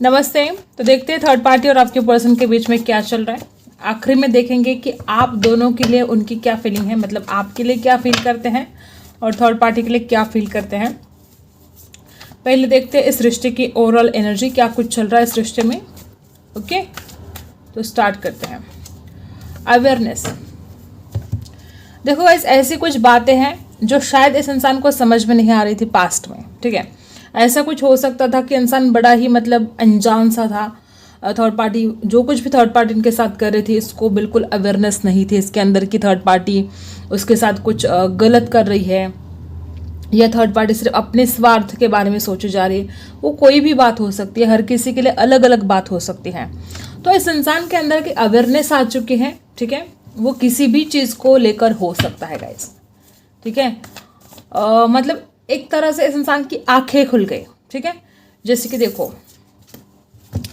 नमस्ते। तो देखते हैं थर्ड पार्टी और आपके पर्सन के बीच में क्या चल रहा है। आखिरी में देखेंगे कि आप दोनों के लिए उनकी क्या फीलिंग है, मतलब आपके लिए क्या फील करते हैं और थर्ड पार्टी के लिए क्या फील करते हैं। पहले देखते हैं इस रिश्ते की ओवरऑल एनर्जी, क्या कुछ चल रहा है इस रिश्ते में। ओके, तो स्टार्ट करते हैं। अवेयरनेस। देखो गाइस, ऐसी कुछ बातें हैं जो शायद इस इंसान को समझ में नहीं आ रही थी पास्ट में। ठीक है, ऐसा कुछ हो सकता था कि इंसान बड़ा ही मतलब अनजान सा था। थर्ड पार्टी जो कुछ भी थर्ड पार्टी इनके साथ कर रही थी, इसको बिल्कुल अवेयरनेस नहीं थी इसके अंदर की थर्ड पार्टी उसके साथ कुछ गलत कर रही है, या थर्ड पार्टी सिर्फ अपने स्वार्थ के बारे में सोची जा रही है। वो कोई भी बात हो सकती है, हर किसी के लिए अलग अलग बात हो सकती है। तो इस इंसान के अंदर की अवेयरनेस आ चुकी है। ठीक है, वो किसी भी चीज़ को लेकर हो सकता है गाइस। ठीक है, मतलब एक तरह से इस इंसान की आंखें खुल गई। ठीक है, जैसे कि देखो,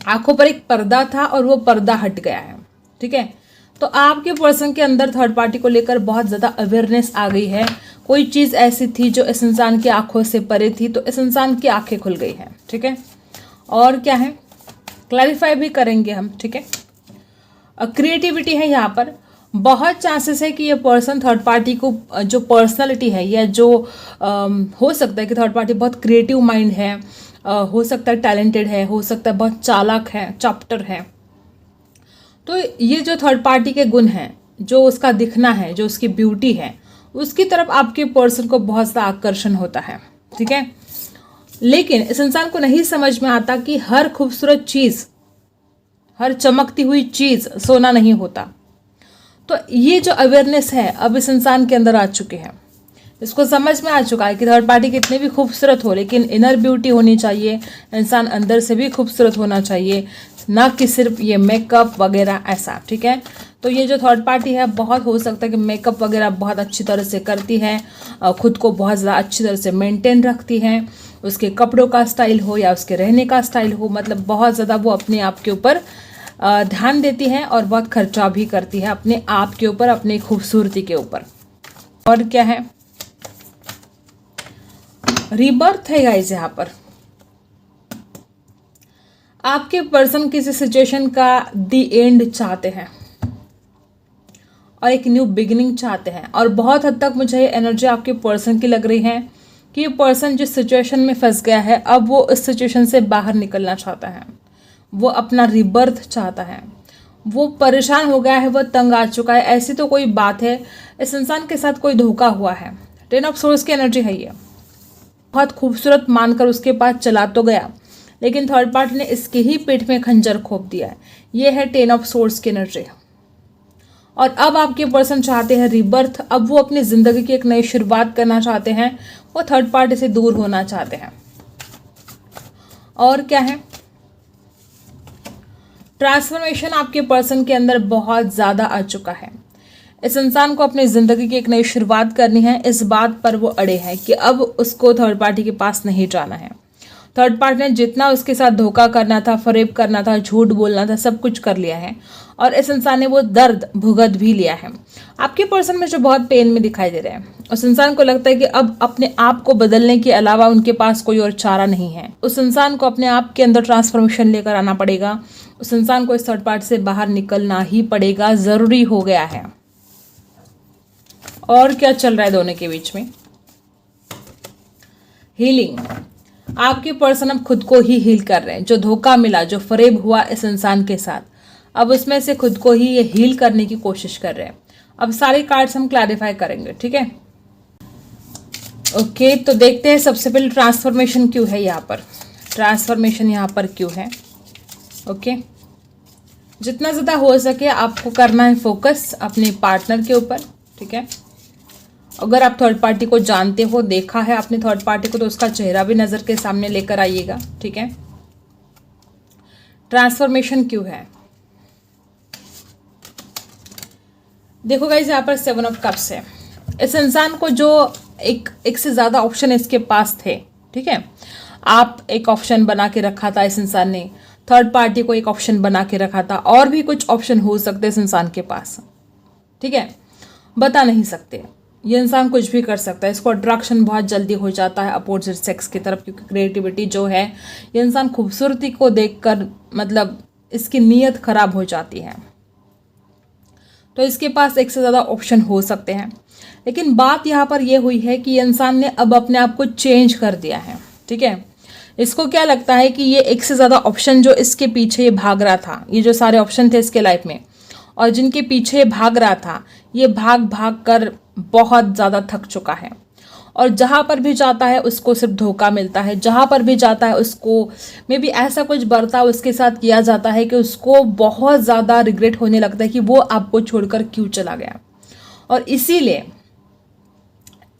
आंखों पर एक पर्दा था और वो पर्दा हट गया है। ठीक है, तो आपके पर्सन के अंदर थर्ड पार्टी को लेकर बहुत ज़्यादा अवेयरनेस आ गई है। कोई चीज़ ऐसी थी जो इस इंसान की आंखों से परे थी, तो इस इंसान की आंखें खुल गई हैं। ठीक है, और क्या है, क्लैरिफाई भी करेंगे हम। ठीक है, क्रिएटिविटी है यहाँ पर। बहुत चांसेस है कि ये पर्सन थर्ड पार्टी को जो पर्सनालिटी है, या जो हो सकता है कि थर्ड पार्टी बहुत क्रिएटिव माइंड है, हो सकता है टैलेंटेड है, हो सकता है बहुत चालाक है, चैप्टर है। तो ये जो थर्ड पार्टी के गुण हैं, जो उसका दिखना है, जो उसकी ब्यूटी है, उसकी तरफ आपके पर्सन को बहुत ज़्यादा आकर्षण होता है। ठीक है, लेकिन इस इंसान को नहीं समझ में आता कि हर खूबसूरत चीज़, हर चमकती हुई चीज़ सोना नहीं होता। तो ये जो अवेयरनेस है अब इस इंसान के अंदर आ चुकी है। इसको समझ में आ चुका है कि थर्ड पार्टी कितनी भी खूबसूरत हो, लेकिन इनर ब्यूटी होनी चाहिए, इंसान अंदर से भी खूबसूरत होना चाहिए, ना कि सिर्फ ये मेकअप वगैरह ऐसा। ठीक है, तो ये जो थर्ड पार्टी है, बहुत हो सकता है कि मेकअप वगैरह बहुत अच्छी तरह से करती है, खुद को बहुत ज़्यादा अच्छी तरह से मेंटेन रखती है, उसके कपड़ों का स्टाइल हो या उसके रहने का स्टाइल हो, मतलब बहुत ज़्यादा वो अपने आप के ऊपर ध्यान देती है और बहुत खर्चा भी करती है अपने आप के ऊपर, अपनी खूबसूरती के ऊपर। और क्या है, रीबर्थ है गाइस। यहाँ पर आपके पर्सन किसी सिचुएशन का दी एंड चाहते हैं और एक न्यू बिगिनिंग चाहते हैं। और बहुत हद तक मुझे ये एनर्जी आपके पर्सन की लग रही है कि ये पर्सन जिस सिचुएशन में फंस गया है, अब वो इस सिचुएशन से बाहर निकलना चाहता है, वो अपना रिबर्थ चाहता है, वो परेशान हो गया है, वो तंग आ चुका है। ऐसी तो कोई बात है, इस इंसान के साथ कोई धोखा हुआ है। 10 ऑफ सोर्स की एनर्जी है ये। बहुत खूबसूरत मानकर उसके पास चला तो गया, लेकिन थर्ड पार्टी ने इसके ही पेट में खंजर खोप दिया है। ये है 10 ऑफ सोर्स की एनर्जी। और अब आपके पर्सन चाहते हैं रिबर्थ। अब वो अपनी ज़िंदगी की एक नई शुरुआत करना चाहते हैं, वो थर्ड पार्टी से दूर होना चाहते हैं। और क्या है, ट्रांसफॉर्मेशन आपके पर्सन के अंदर बहुत ज़्यादा आ चुका है। इस इंसान को अपनी ज़िंदगी की एक नई शुरुआत करनी है। इस बात पर वो अड़े हैं कि अब उसको थर्ड पार्टी के पास नहीं जाना है। थर्ड पार्टी ने जितना उसके साथ धोखा करना था, फरेब करना था, झूठ बोलना था, सब कुछ कर लिया है, और इस इंसान ने वो दर्द भुगत भी लिया है। आपके पर्सन में जो बहुत पेन में दिखाई दे रहे हैं, उस इंसान को लगता है कि अब अपने आप को बदलने के अलावा उनके पास कोई और चारा नहीं है। उस इंसान को अपने आप के अंदर ट्रांसफॉर्मेशन लेकर आना पड़ेगा। उस इंसान को इस थर्ड पार्टी से बाहर निकलना ही पड़ेगा, ज़रूरी हो गया है। और क्या चल रहा है दोनों के बीच में, हीलिंग। आपके पर्सन अब खुद को ही हील कर रहे हैं। जो धोखा मिला, जो फरेब हुआ इस इंसान के साथ, अब उसमें से खुद को ही ये हील करने की कोशिश कर रहे हैं। अब सारे कार्ड्स हम क्लैरिफाई करेंगे। ठीक है, ओके, तो देखते हैं सबसे पहले ट्रांसफॉर्मेशन क्यों है यहाँ पर, ट्रांसफॉर्मेशन यहाँ पर क्यों है। ओके, जितना ज़्यादा हो सके आपको करना है फोकस अपने पार्टनर के ऊपर। ठीक है, अगर आप थर्ड पार्टी को जानते हो, देखा है अपने थर्ड पार्टी को, तो उसका चेहरा भी नज़र के सामने लेकर आइएगा। ठीक है, ट्रांसफॉर्मेशन क्यों है, देखो गाइस, यहाँ पर 7 ऑफ कप्स है। इस इंसान को जो एक से ज़्यादा ऑप्शन इसके पास थे। ठीक है, आप एक ऑप्शन बना के रखा था इस इंसान ने, थर्ड पार्टी को एक ऑप्शन बना के रखा था, और भी कुछ ऑप्शन हो सकते इस इंसान के पास। ठीक है, बता नहीं सकते, ये इंसान कुछ भी कर सकता है, इसको अट्रैक्शन बहुत जल्दी हो जाता है अपोजिट सेक्स की तरफ, क्योंकि क्रिएटिविटी जो है, ये इंसान खूबसूरती को देखकर मतलब इसकी नीयत खराब हो जाती है। तो इसके पास एक से ज़्यादा ऑप्शन हो सकते हैं, लेकिन बात यहाँ पर यह हुई है कि ये इंसान ने अब अपने आप को चेंज कर दिया है। ठीक है, इसको क्या लगता है कि ये एक से ज़्यादा ऑप्शन जो इसके पीछे ये भाग रहा था, ये जो सारे ऑप्शन थे इसके लाइफ में और जिनके पीछे भाग रहा था, ये भाग भाग कर बहुत ज़्यादा थक चुका है और जहाँ पर भी जाता है उसको सिर्फ धोखा मिलता है। जहाँ पर भी जाता है उसको मे बी ऐसा कुछ बर्ताव उसके साथ किया जाता है कि उसको बहुत ज़्यादा रिग्रेट होने लगता है कि वो आपको छोड़कर क्यों चला गया। और इसीलिए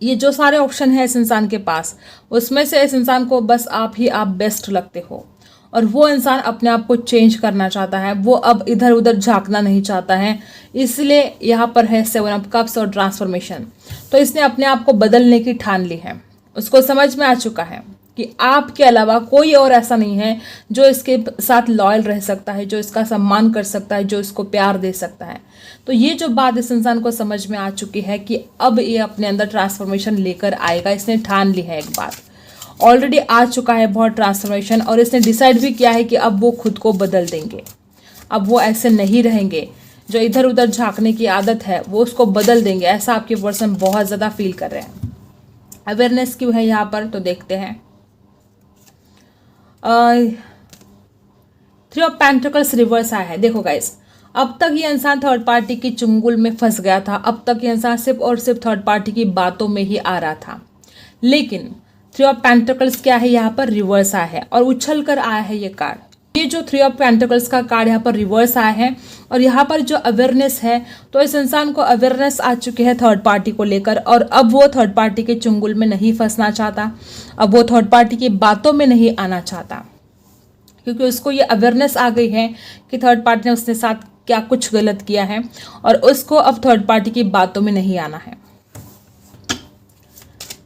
ये जो सारे ऑप्शन है इस इंसान के पास, उसमें से इस इंसान को बस आप बेस्ट लगते हो और वो इंसान अपने आप को चेंज करना चाहता है, वो अब इधर उधर झांकना नहीं चाहता है। इसलिए यहाँ पर है 7 ऑफ कप्स और ट्रांसफॉर्मेशन। तो इसने अपने आप को बदलने की ठान ली है, उसको समझ में आ चुका है कि आपके अलावा कोई और ऐसा नहीं है जो इसके साथ लॉयल रह सकता है, जो इसका सम्मान कर सकता है, जो इसको प्यार दे सकता है। तो ये जो बात इस इंसान को समझ में आ चुकी है कि अब ये अपने अंदर ट्रांसफॉर्मेशन लेकर आएगा, इसने ठान ली है। एक बात ऑलरेडी आ चुका है बहुत ट्रांसफॉर्मेशन, और इसने डिसाइड भी किया है कि अब वो खुद को बदल देंगे, अब वो ऐसे नहीं रहेंगे, जो इधर उधर झांकने की आदत है वो उसको बदल देंगे। ऐसा आपके पर्सन बहुत ज़्यादा फील कर रहे हैं। अवेयरनेस क्यों है यहाँ पर, तो देखते हैं। 3 ऑफ पेंटिकल्स रिवर्स आया है। देखो गाइस, अब तक ये इंसान थर्ड पार्टी की चुंगल में फंस गया था। अब तक ये इंसान सिर्फ और सिर्फ थर्ड पार्टी की बातों में ही आ रहा था, लेकिन 3 ऑफ पेंटिकल्स क्या है यहाँ पर, रिवर्स आया है और उछल कर आया है ये कार्ड। ये जो 3 ऑफ पेंटिकल्स का कार्ड यहाँ पर रिवर्स आया है और यहाँ पर जो अवेयरनेस है, तो इस इंसान को अवेयरनेस आ चुकी है थर्ड पार्टी को लेकर और अब वो थर्ड पार्टी के चुंगल में नहीं फंसना चाहता, अब वो थर्ड पार्टी की बातों में नहीं आना चाहता, क्योंकि उसको ये अवेयरनेस आ गई है कि थर्ड पार्टी ने उसके साथ क्या कुछ गलत किया है और उसको अब थर्ड पार्टी की बातों में नहीं आना है।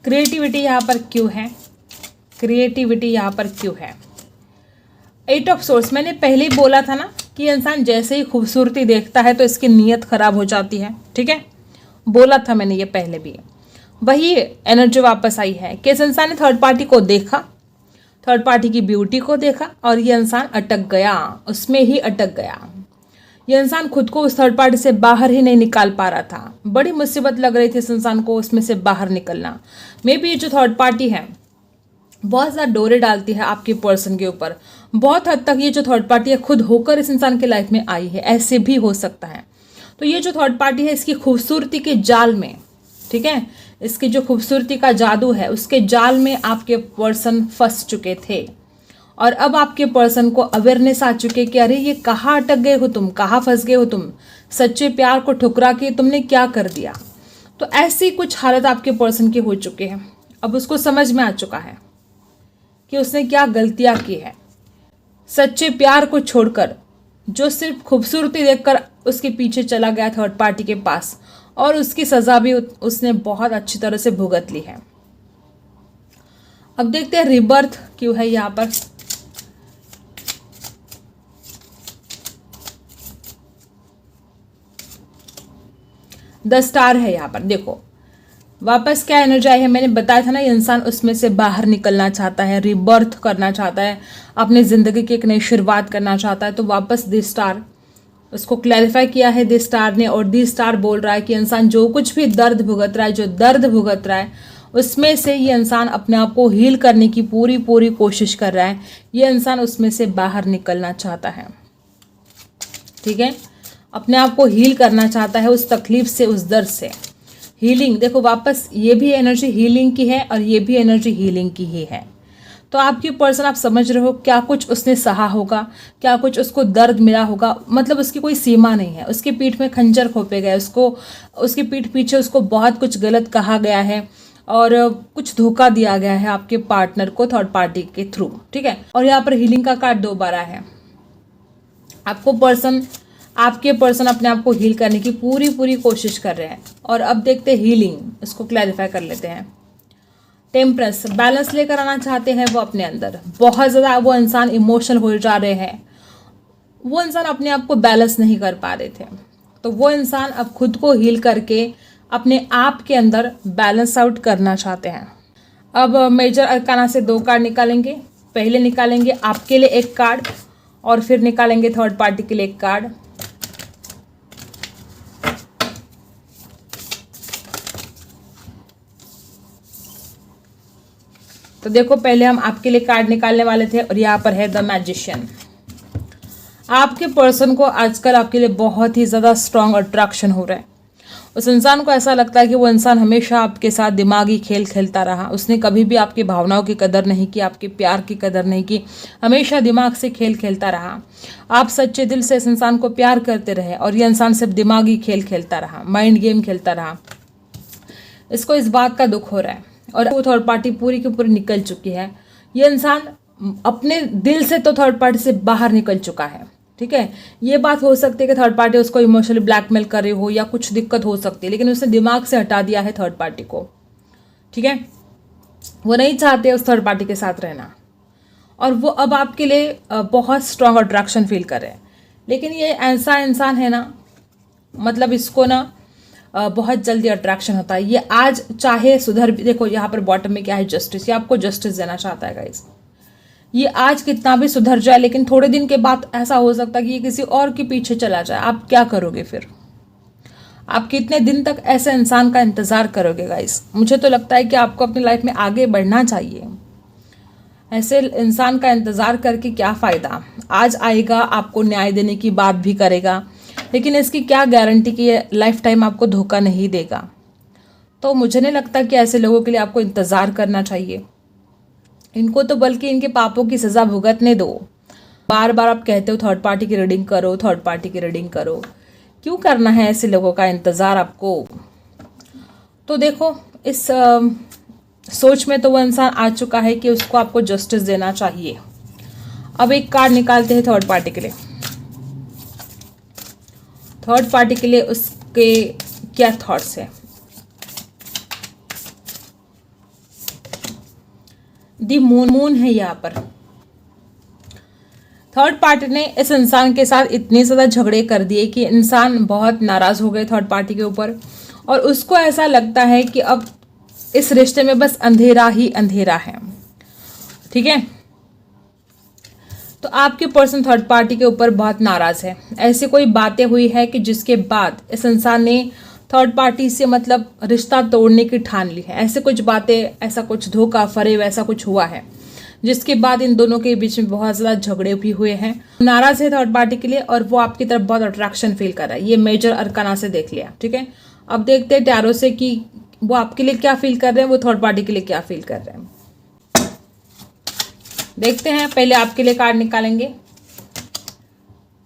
क्रिएटिविटी यहाँ पर क्यों है, क्रिएटिविटी यहाँ पर क्यों है। 8 ऑफ सोर्स, मैंने पहले ही बोला था ना कि इंसान जैसे ही खूबसूरती देखता है तो इसकी नीयत खराब हो जाती है। ठीक है, बोला था मैंने ये पहले भी। वही एनर्जी वापस आई है कि इस इंसान ने थर्ड पार्टी को देखा, थर्ड पार्टी की ब्यूटी को देखा और ये इंसान अटक गया, उसमें ही अटक गया। ये इंसान खुद को उस थर्ड पार्टी से बाहर ही नहीं निकाल पा रहा था। बड़ी मुसीबत लग रही थी इस इंसान को उसमें से बाहर निकलना। मे बी ये जो थर्ड पार्टी है बहुत ज़्यादा डोरे डालती है आपके पर्सन के ऊपर। बहुत हद तक ये जो थर्ड पार्टी है खुद होकर इस इंसान के लाइफ में आई है, ऐसे भी हो सकता है। तो ये जो थर्ड पार्टी है इसकी खूबसूरती के जाल में, ठीक है, इसकी जो खूबसूरती का जादू है उसके जाल में आपके पर्सन फंस चुके थे और अब आपके पर्सन को अवेयरनेस आ चुके कि अरे ये कहाँ अटक गए हो तुम, कहाँ फंस गए हो तुम, सच्चे प्यार को ठुकरा के तुमने क्या कर दिया। तो ऐसी कुछ हालत आपके पर्सन की हो चुके हैं। अब उसको समझ में आ चुका है कि उसने क्या गलतियाँ की है। सच्चे प्यार को छोड़कर जो सिर्फ खूबसूरती देखकर उसके पीछे चला गया थर्ड पार्टी के पास, और उसकी सज़ा भी उसने बहुत अच्छी तरह से भुगत ली है। अब देखते हैं रिबर्थ क्यों है यहाँ पर। द स्टार है यहाँ पर। देखो वापस क्या एनर्जी आई है, मैंने बताया था ना ये इंसान उसमें से बाहर निकलना चाहता है, रिबर्थ करना चाहता है, अपनी ज़िंदगी की एक नई शुरुआत करना चाहता है। तो वापस द स्टार, उसको क्लैरिफाई किया है द स्टार ने, और द स्टार बोल रहा है कि इंसान जो कुछ भी दर्द भुगत रहा है, जो दर्द भुगत रहा है, उसमें से ये इंसान अपने आप को हील करने की पूरी कोशिश कर रहा है। ये इंसान उसमें से बाहर निकलना चाहता है, ठीक है, अपने आप को हील करना चाहता है उस तकलीफ से, उस दर्द से। हीलिंग, देखो वापस ये भी एनर्जी हीलिंग की है और ये भी एनर्जी हीलिंग की ही है। तो आपकी पर्सन, आप समझ रहे हो क्या कुछ उसने सहा होगा, क्या कुछ उसको दर्द मिला होगा, मतलब उसकी कोई सीमा नहीं है। उसकी पीठ में खंजर खोपे गए, उसको उसकी पीठ पीछे उसको बहुत कुछ गलत कहा गया है और कुछ धोखा दिया गया है आपके पार्टनर को थर्ड पार्टी के थ्रू, ठीक है। और यहाँ पर हीलिंग का कार्ड 2 बार आया है। आपके पर्सन अपने आप को हील करने की पूरी कोशिश कर रहे हैं। और अब देखते हैं हीलिंग, इसको क्लैरिफाई कर लेते हैं। टेम्परेंस, बैलेंस लेकर आना चाहते हैं वो अपने अंदर। बहुत ज़्यादा वो इंसान इमोशनल हो जा रहे हैं, वो इंसान अपने आप को बैलेंस नहीं कर पा रहे थे। तो वो इंसान अब खुद को हील करके अपने आप के अंदर बैलेंस आउट करना चाहते हैं। अब मेजर अरकाना से 2 कार्ड निकालेंगे। पहले निकालेंगे आपके लिए एक कार्ड और फिर निकालेंगे थर्ड पार्टी के लिए एक कार्ड। तो देखो, पहले हम आपके लिए कार्ड निकालने वाले थे और यहाँ पर है द मैजिशियन। आपके पर्सन को आजकल आपके लिए बहुत ही ज़्यादा स्ट्रांग अट्रैक्शन हो रहा है। उस इंसान को ऐसा लगता है कि वो इंसान हमेशा आपके साथ दिमागी खेल खेलता रहा। उसने कभी भी आपकी भावनाओं की कदर नहीं की, आपके प्यार की कदर नहीं की, हमेशा दिमाग से खेल खेलता रहा। आप सच्चे दिल से इस इंसान को प्यार करते रहे और ये इंसान सिर्फ दिमागी खेल खेलता रहा, माइंड गेम खेलता रहा। इसको इस बात का दुख हो रहा है और वो थर्ड पार्टी पूरी की पूरी निकल चुकी है। ये इंसान अपने दिल से तो थर्ड पार्टी से बाहर निकल चुका है। ठीक है, ये बात हो सकती है कि थर्ड पार्टी उसको इमोशनली ब्लैकमेल कर रही हो या कुछ दिक्कत हो सकती है, लेकिन उसने दिमाग से हटा दिया है थर्ड पार्टी को। ठीक है, वो नहीं चाहते उस थर्ड पार्टी के साथ रहना और वो अब आपके लिए बहुत स्ट्रांग अट्रैक्शन फील कर रहे हैं। लेकिन ये ऐसा इंसान है ना, मतलब इसको ना बहुत जल्दी अट्रैक्शन होता है। ये आज चाहे सुधर भी, देखो यहाँ पर बॉटम में क्या है, जस्टिस। ये आपको जस्टिस देना चाहता है गाइस। ये आज कितना भी सुधर जाए, लेकिन थोड़े दिन के बाद ऐसा हो सकता है कि ये किसी और के पीछे चला जाए। आप क्या करोगे फिर? आप कितने दिन तक ऐसे इंसान का इंतजार करोगे गाइस? मुझे तो लगता है कि आपको अपनी लाइफ में आगे बढ़ना चाहिए। ऐसे इंसान का इंतजार करके क्या फ़ायदा? आज आएगा, आपको न्याय देने की बात भी करेगा, लेकिन इसकी क्या गारंटी कि ये लाइफ टाइम आपको धोखा नहीं देगा? तो मुझे नहीं लगता कि ऐसे लोगों के लिए आपको इंतज़ार करना चाहिए। इनको तो बल्कि इनके पापों की सज़ा भुगतने दो। बार बार आप कहते हो थर्ड पार्टी की रीडिंग करो, थर्ड पार्टी की रीडिंग करो। क्यों करना है ऐसे लोगों का इंतज़ार आपको? तो देखो, इस सोच में तो वो इंसान आ चुका है कि उसको आपको जस्टिस देना चाहिए। अब एक कार्ड निकालते हैं थर्ड पार्टी के लिए। थर्ड पार्टी के लिए उसके क्या थॉट्स है? दी मून है यहाँ पर। थर्ड पार्टी ने इस इंसान के साथ इतने ज़्यादा झगड़े कर दिए कि इंसान बहुत नाराज़ हो गए थर्ड पार्टी के ऊपर और उसको ऐसा लगता है कि अब इस रिश्ते में बस अंधेरा ही अंधेरा है। ठीक है, तो आपके पर्सन थर्ड पार्टी के ऊपर बहुत नाराज़ है। ऐसी कोई बातें हुई है कि जिसके बाद इस इंसान ने थर्ड पार्टी से मतलब रिश्ता तोड़ने की ठान ली है। ऐसे कुछ बातें, ऐसा कुछ धोखा फरेब ऐसा कुछ हुआ है जिसके बाद इन दोनों के बीच में बहुत ज़्यादा झगड़े भी हुए हैं। नाराज़ है थर्ड पार्टी के लिए और वो आपकी तरफ बहुत अट्रैक्शन फील कर रहा है। ये मेजर अरकाना से देख लिया। ठीक है, अब देखते हैं टैरो से कि वो आपके लिए क्या फील कर रहे हैं, वो थर्ड पार्टी के लिए क्या फील कर रहे हैं। देखते हैं, पहले आपके लिए कार्ड निकालेंगे।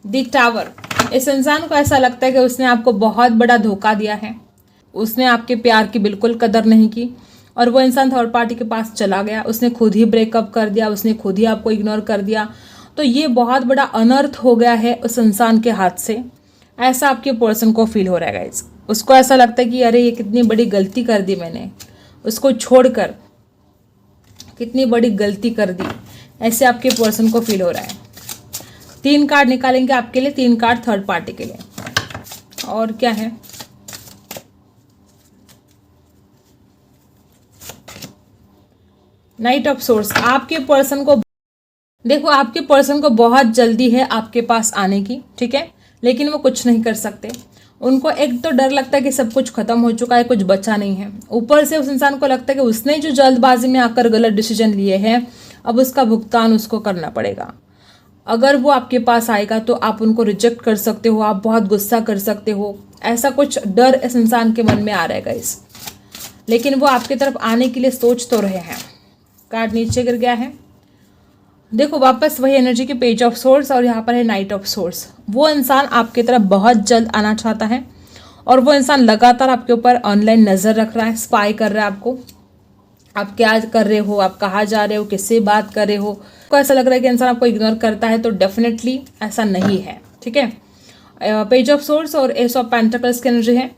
The tower. इस इंसान को ऐसा लगता है कि उसने आपको बहुत बड़ा धोखा दिया है। उसने आपके प्यार की बिल्कुल कदर नहीं की और वो इंसान थर्ड पार्टी के पास चला गया। उसने खुद ही ब्रेकअप कर दिया, उसने खुद ही आपको इग्नोर कर दिया। तो ये बहुत बड़ा अनर्थ हो गया है उस इंसान के हाथ से। ऐसा आपके पर्सन को फील हो रहा है गाइस। उसको ऐसा लगता है कि अरे ये कितनी बड़ी गलती कर दी मैंने, उसको छोड़कर कितनी बड़ी गलती कर दी, ऐसे आपके पर्सन को फील हो रहा है। 3 कार्ड निकालेंगे आपके लिए, 3 कार्ड थर्ड पार्टी के लिए। और क्या है? Night of source. आपके पर्सन को देखो, आपके पर्सन को बहुत जल्दी है आपके पास आने की। ठीक है, लेकिन वो कुछ नहीं कर सकते। उनको एक तो डर लगता है कि सब कुछ खत्म हो चुका है, कुछ बचा नहीं है। ऊपर से उस इंसान को लगता है कि उसने जो जल्दबाजी में आकर गलत डिसीजन लिए हैं, अब उसका भुगतान उसको करना पड़ेगा। अगर वो आपके पास आएगा तो आप उनको रिजेक्ट कर सकते हो, आप बहुत गुस्सा कर सकते हो। ऐसा कुछ डर इस इंसान के मन में आ रहेगा इस, लेकिन वो आपकी तरफ आने के लिए सोच तो रहे हैं। कार्ड नीचे गिर गया है। देखो, वापस वही एनर्जी के पेज ऑफ सोर्स और यहाँ पर है नाइट ऑफ सोर्स। वो इंसान आपकी तरफ बहुत जल्द आना चाहता है और वो इंसान लगातार आपके ऊपर ऑनलाइन नज़र रख रहा है, स्पाई कर रहा है आपको। आप क्या कर रहे हो, आप कहाँ जा रहे हो, किससे बात कर रहे हो। आपको ऐसा लग रहा है कि इंसान आपको इग्नोर करता है, तो डेफिनेटली ऐसा नहीं है। ठीक है, पेज ऑफ सोर्स और एस ऑफ पेंटिकल्स की एनर्जी है।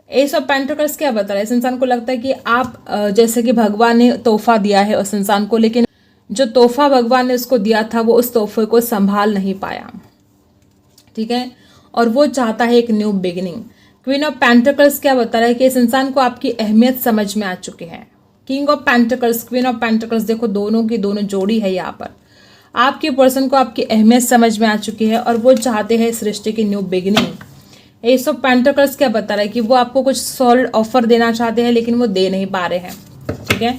एस ऑफ पेंटिकल्स क्या बता रहा है? इस इंसान को लगता है कि आप जैसे कि भगवान ने तोहफा दिया है उस इंसान को, लेकिन जो तोहफा भगवान ने उसको दिया था वो उस तोहफे को संभाल नहीं पाया। ठीक है, और वो चाहता है एक new beginning. Queen of pentacles क्या बता रहा है कि इस इंसान को आपकी अहमियत समझ में आ चुकी है। King of pentacles, queen of pentacles, देखो दोनों की दोनों जोड़ी है यहाँ पर। आपके पर्सन को आपकी अहमियत समझ में आ चुकी है और वो चाहते हैं इस रिश्ते की new beginning. S of pentacles क्या बता रहा है कि वो आपको कुछ सॉलिड ऑफर देना चाहते हैं लेकिन वो दे नहीं पा रहे हैं। ठीक है,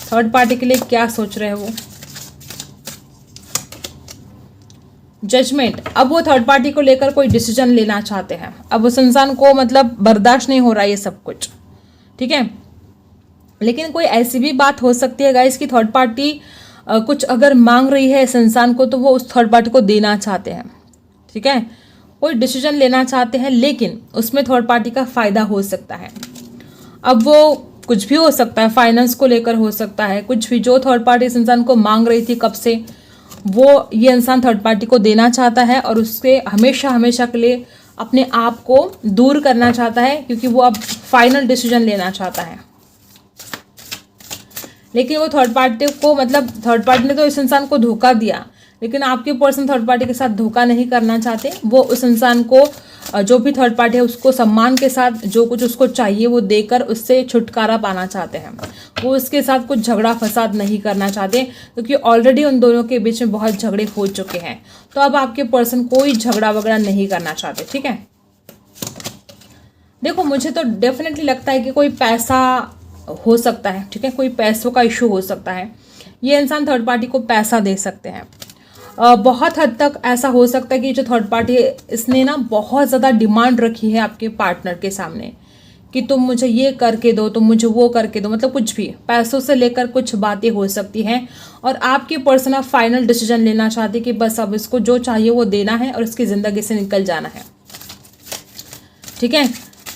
थर्ड पार्टी के लिए क्या सोच रहे हैं वो। जजमेंट, अब वो थर्ड पार्टी को लेकर कोई डिसीजन लेना चाहते हैं। अब उस इंसान को मतलब बर्दाश्त नहीं हो रहा है ये सब कुछ। ठीक है, लेकिन कोई ऐसी भी बात हो सकती है गाइस कि थर्ड पार्टी कुछ अगर मांग रही है इस इंसान को तो वो उस थर्ड पार्टी को देना चाहते हैं। ठीक है, कोई डिसीजन लेना चाहते हैं लेकिन उसमें थर्ड पार्टी का फायदा हो सकता है। अब वो कुछ भी हो सकता है, फाइनेंस को लेकर हो सकता है, कुछ भी जो थर्ड पार्टी इस इंसान को मांग रही थी कब से, वो ये इंसान थर्ड पार्टी को देना चाहता है और उसके हमेशा हमेशा के लिए अपने आप को दूर करना चाहता है क्योंकि वो अब फाइनल डिसीजन लेना चाहता है। लेकिन वो थर्ड पार्टी को मतलब थर्ड पार्टी ने तो इस इंसान को धोखा दिया, लेकिन आपके पर्सन थर्ड पार्टी के साथ धोखा नहीं करना चाहते। वो उस इंसान को जो भी थर्ड पार्टी है उसको सम्मान के साथ जो कुछ उसको चाहिए वो देकर उससे छुटकारा पाना चाहते हैं। वो उसके साथ कुछ झगड़ा फसाद नहीं करना चाहते क्योंकि ऑलरेडी उन दोनों के बीच में बहुत झगड़े हो चुके हैं। तो अब आपके पर्सन कोई झगड़ा वगड़ा नहीं करना चाहते। ठीक है, देखो मुझे तो डेफिनेटली लगता है कि कोई पैसा हो सकता है। ठीक है, कोई पैसों का इशू हो सकता है। ये इंसान थर्ड पार्टी को पैसा दे सकते हैं। बहुत हद तक ऐसा हो सकता है कि जो थर्ड पार्टी है इसने ना बहुत ज़्यादा डिमांड रखी है आपके पार्टनर के सामने कि तुम मुझे ये करके दो, तुम मुझे वो करके दो, मतलब कुछ भी पैसों से लेकर कुछ बातें हो सकती हैं। और आपके पर्सन अब फाइनल डिसीजन लेना चाहते कि बस अब इसको जो चाहिए वो देना है और इसकी ज़िंदगी से निकल जाना है। ठीक है,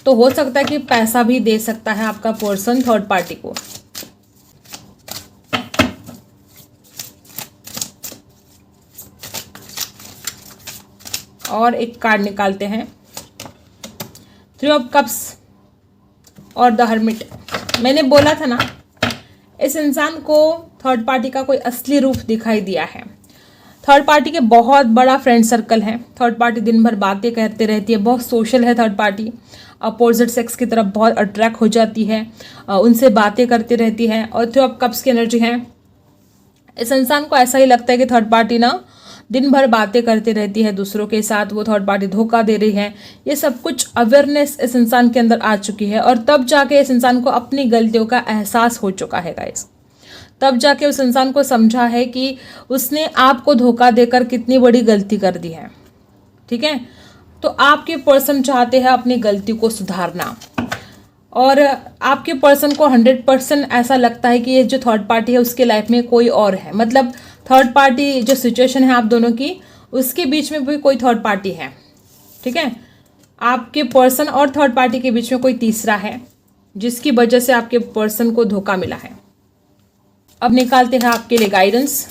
तो हो सकता है कि पैसा भी दे सकता है आपका पर्सन थर्ड पार्टी को। और एक कार्ड निकालते हैं, थ्री ऑफ कप्स और द हर्मिट। मैंने बोला था ना इस इंसान को थर्ड पार्टी का कोई असली रूप दिखाई दिया है। थर्ड पार्टी के बहुत बड़ा फ्रेंड सर्कल है। थर्ड पार्टी दिन भर बातें करते रहती है, बहुत सोशल है थर्ड पार्टी। अपोजिट सेक्स की तरफ बहुत अट्रैक्ट हो जाती है, उनसे बातें करती रहती है। और थ्री ऑफ कप्स की एनर्जी है। इस इंसान को ऐसा ही लगता है कि थर्ड पार्टी ना दिन भर बातें करती रहती है दूसरों के साथ, वो थर्ड पार्टी धोखा दे रही है। ये सब कुछ अवेयरनेस इस इंसान के अंदर आ चुकी है और तब जाके इस इंसान को अपनी गलतियों का एहसास हो चुका है गाइस। तब जाके उस इंसान को समझा है कि उसने आपको धोखा देकर कितनी बड़ी गलती कर दी है। ठीक है, तो आपके पर्सन चाहते हैं अपनी गलती को सुधारना और आपके पर्सन को 100% ऐसा लगता है कि ये जो थर्ड पार्टी है उसके लाइफ में कोई और है। मतलब थर्ड पार्टी जो सिचुएशन है आप दोनों की उसके बीच में भी कोई थर्ड पार्टी है। ठीक है, आपके पर्सन और थर्ड पार्टी के बीच में कोई तीसरा है जिसकी वजह से आपके पर्सन को धोखा मिला है। अब निकालते हैं आपके लिए गाइडेंस।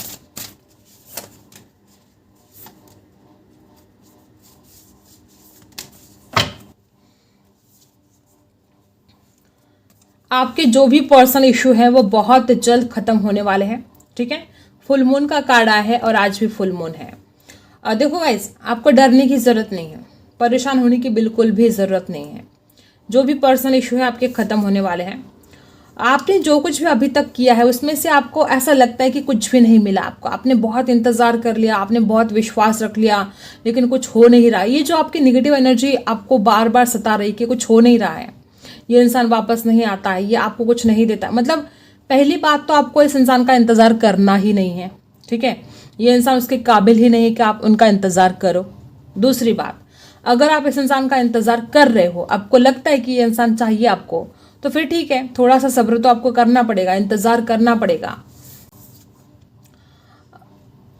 आपके जो भी पर्सनल इशू है वो बहुत जल्द खत्म होने वाले हैं। ठीक है, फुल मून का कार्ड आया है और आज भी फुल मून है। देखो गाइस, आपको डरने की ज़रूरत नहीं है, परेशान होने की बिल्कुल भी ज़रूरत नहीं है। जो भी पर्सनल इशू है आपके ख़त्म होने वाले हैं। आपने जो कुछ भी अभी तक किया है उसमें से आपको ऐसा लगता है कि कुछ भी नहीं मिला आपको। आपने बहुत इंतज़ार कर लिया, आपने बहुत विश्वास रख लिया, लेकिन कुछ हो नहीं रहा। ये जो आपकी नेगेटिव एनर्जी आपको बार बार सता रही कि कुछ हो नहीं रहा है, ये इंसान वापस नहीं आता है, ये आपको कुछ नहीं देता। मतलब पहली बात तो आपको इस इंसान का इंतज़ार करना ही नहीं है। ठीक है, ये इंसान उसके काबिल ही नहीं है कि आप उनका इंतज़ार करो। दूसरी बात, अगर आप इस इंसान का इंतज़ार कर रहे हो, आपको लगता है कि ये इंसान चाहिए आपको, तो फिर ठीक है, थोड़ा सा सब्र तो आपको करना पड़ेगा, इंतज़ार करना पड़ेगा।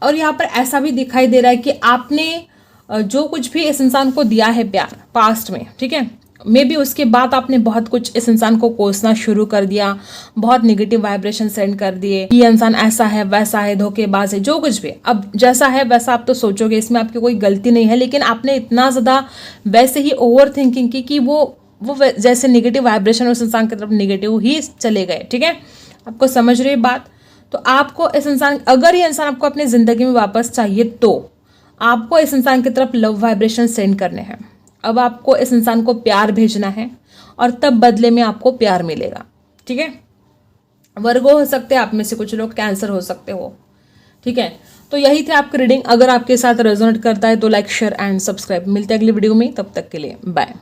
और यहाँ पर ऐसा भी दिखाई दे रहा है कि आपने जो कुछ भी इस इंसान को दिया है प्यार पास्ट में, ठीक है, मे बी उसके बाद आपने बहुत कुछ इस इंसान को कोसना शुरू कर दिया, बहुत नेगेटिव वाइब्रेशन सेंड कर दिए। ये इंसान ऐसा है, वैसा है, धोखेबाज है, जो कुछ भी। अब जैसा है वैसा आप तो सोचोगे, इसमें आपकी कोई गलती नहीं है, लेकिन आपने इतना ज़्यादा वैसे ही ओवर थिंकिंग की कि वो जैसे नेगेटिव वाइब्रेशन उस इंसान की तरफ नेगेटिव ही चले गए। ठीक है, आपको समझ रही बात। तो आपको इस इंसान, अगर ये इंसान आपको अपनी ज़िंदगी में वापस चाहिए तो आपको इस इंसान की तरफ लव वाइब्रेशन सेंड करने हैं। अब आपको इस इंसान को प्यार भेजना है और तब बदले में आपको प्यार मिलेगा। ठीक है, वर्गो हो सकते हैं आप में से कुछ लोग, कैंसर हो सकते हो। ठीक है, तो यही थे आपकी रीडिंग। अगर आपके साथ रेजोनेट करता है तो लाइक शेयर एंड सब्सक्राइब। मिलते हैं अगली वीडियो में, तब तक के लिए बाय।